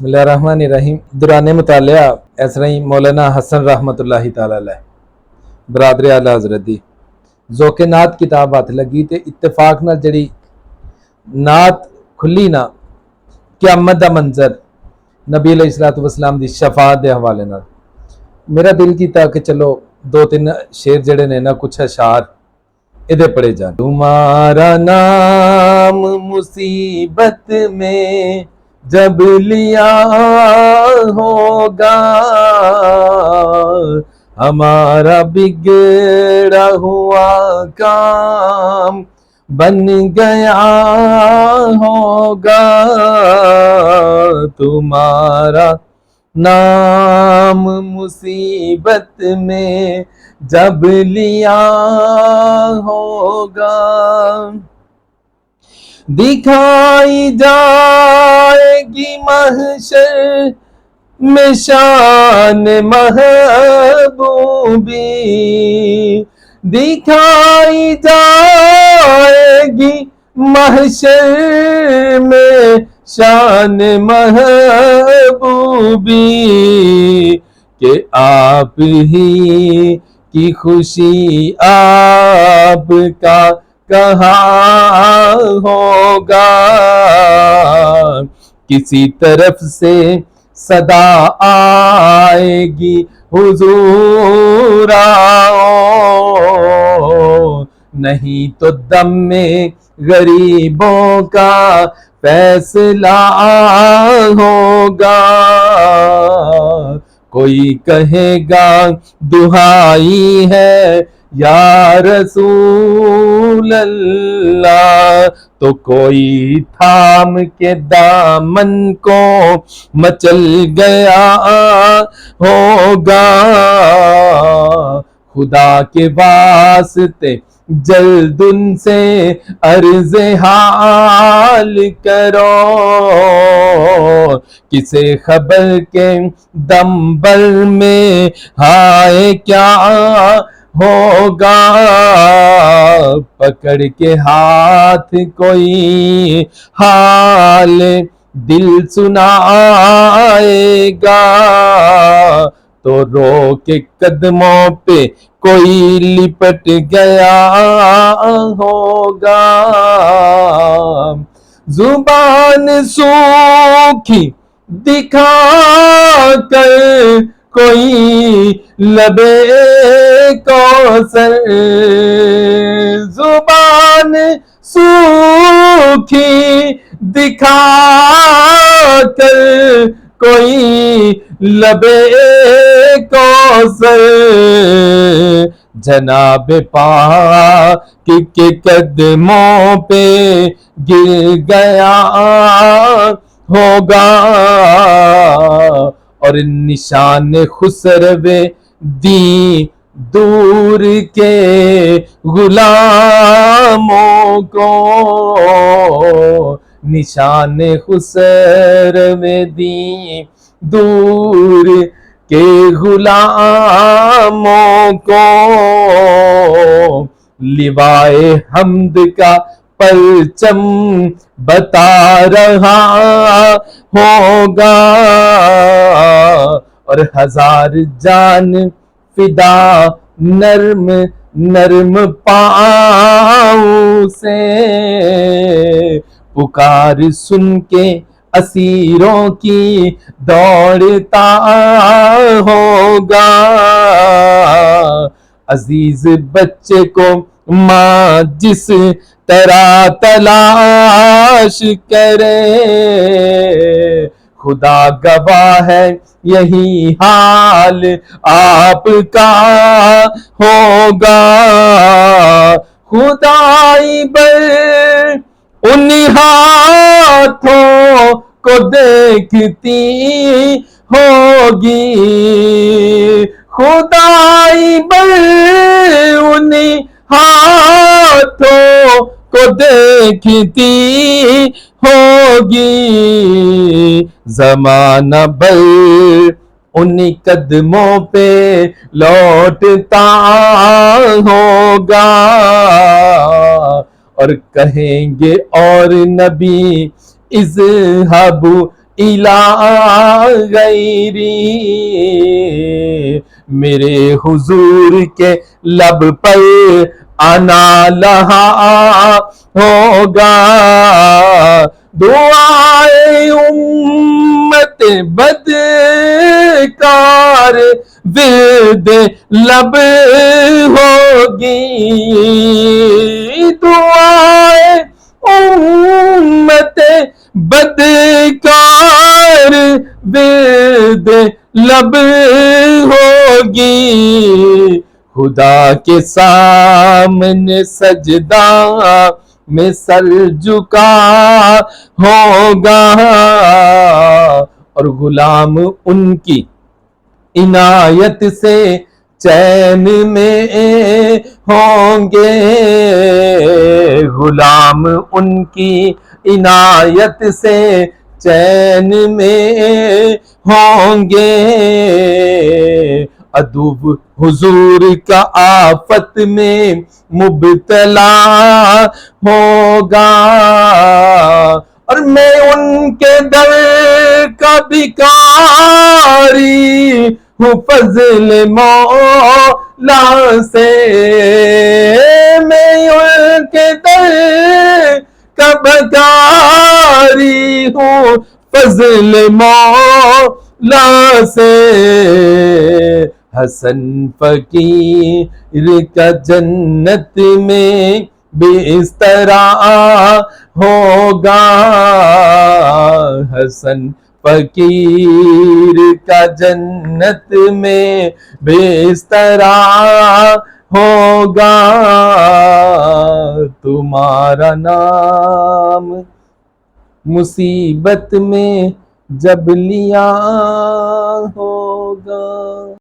بسم اللہ الرحمن الرحیم۔ دوران مطالعہ اس طرح ہی مولانا حسن رحمت اللہ تعالی علیہ برادر اعلی حضرت دی ذوق نعت کتاب ہاتھ لگی تے اتفاق نال جڑی نعت کھلی نا قیامت دا منظر نبی علیہ الصلوۃ والسلام دی شفاعت دے حوالے نال میرا دل کیتا کہ چلو دو تین شعر جڑے نے نا کچھ اشعار ادھے پڑھے جان۔ تمہارا نام مصیبت میں جب لیا ہوگا، ہمارا بگڑا ہوا کام بن گیا ہوگا، تمہارا نام مصیبت میں جب لیا ہوگا، دکھائی جائے گی محشر میں شان محبوبی، دکھائی جائے گی محشر میں شان محبوبی، کہ آپ ہی کی خوشی آپ کا کہاں ہوگا، کسی طرف سے صدا آئے گی حضور آؤ، نہیں تو دم میں غریبوں کا فیصلہ ہوگا، کوئی کہے گا دہائی ہے یا رسول اللہ، تو کوئی تھام کے دامن کو مچل گیا ہوگا، خدا کے واسطے جلد ان سے عرض حال کرو، کسے خبر کے دمبل میں ہائے کیا ہوگا، پکڑ کے ہاتھ کوئی حال دل سنائے گا، تو رو کے قدموں پہ کوئی لپٹ گیا ہوگا، زبان سوکھی دکھا کر کوئی لبے کوثر، زبان سوکھی دکھا کر کوئی لبے کوثر، جناب پاک کے قدموں پہ گر گیا ہوگا، اور نشان خسرو دی دور کے غلاموں کو، نشان خسرو دی دور کے غلاموں کو، لوائے حمد کا پرچم بتا رہا ہوگا، اور ہزار جان فدا نرم نرم پاؤں سے، پکار سن کے اسیروں کی دوڑتا ہوگا، عزیز بچے کو ماں جس طرح تلاش کرے، خدا گواہ ہے یہی حال آپ کا ہوگا، خدائی بر انہی ہاتھوں کو دیکھتی ہوگی، خدائی بر انہی ہاتھوں کو دیکھتی ہوگی، زمانہ بھر انہی قدموں پہ لوٹتا ہوگا، اور کہیں گے اور نبی اذهبوا الہ غیری، میرے حضور کے لب پر آنا لہا ہوگا، دعائے امت بدکار ورد لب ہوگی، دعائے امت بدکار ورد لب ہوگی، خدا کے سامنے سجدہ میں سر جھکا ہوگا، اور غلام ان کی عنایت سے چین میں ہوں گے، غلام ان کی عنایت سے چین میں ہوں گے، عدو حضور کا آفت میں مبتلا ہوگا، اور میں ان کے در کا بھکاری ہوں فضل مولا سے، میں ان کے در کا بھکاری ہوں فضل مولا سے، حسن فقیر کا جنت میں بسترا ہوگا، حسن فقیر کا جنت میں بسترا ہوگا، تمہارا نام مصیبت میں جب لیا ہوگا۔